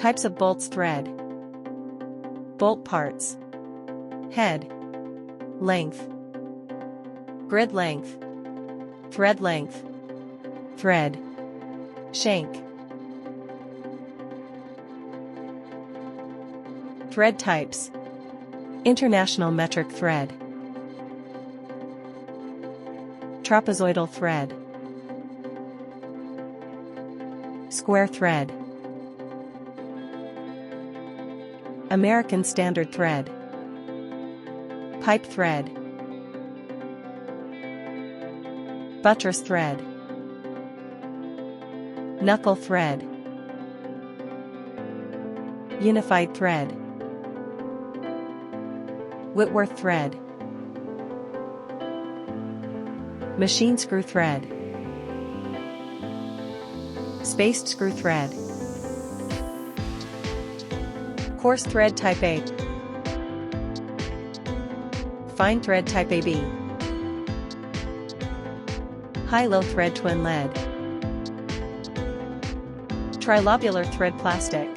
Types of bolts: thread, bolt parts, head, length, grid length, thread length, thread, shank. Thread types: international metric thread, trapezoidal thread, square thread, American standard thread, pipe thread, buttress thread, knuckle thread, unified thread, Whitworth thread, machine screw thread, spaced screw thread, coarse thread type A, fine thread type AB, high-low thread twin lead, trilobular thread plastic.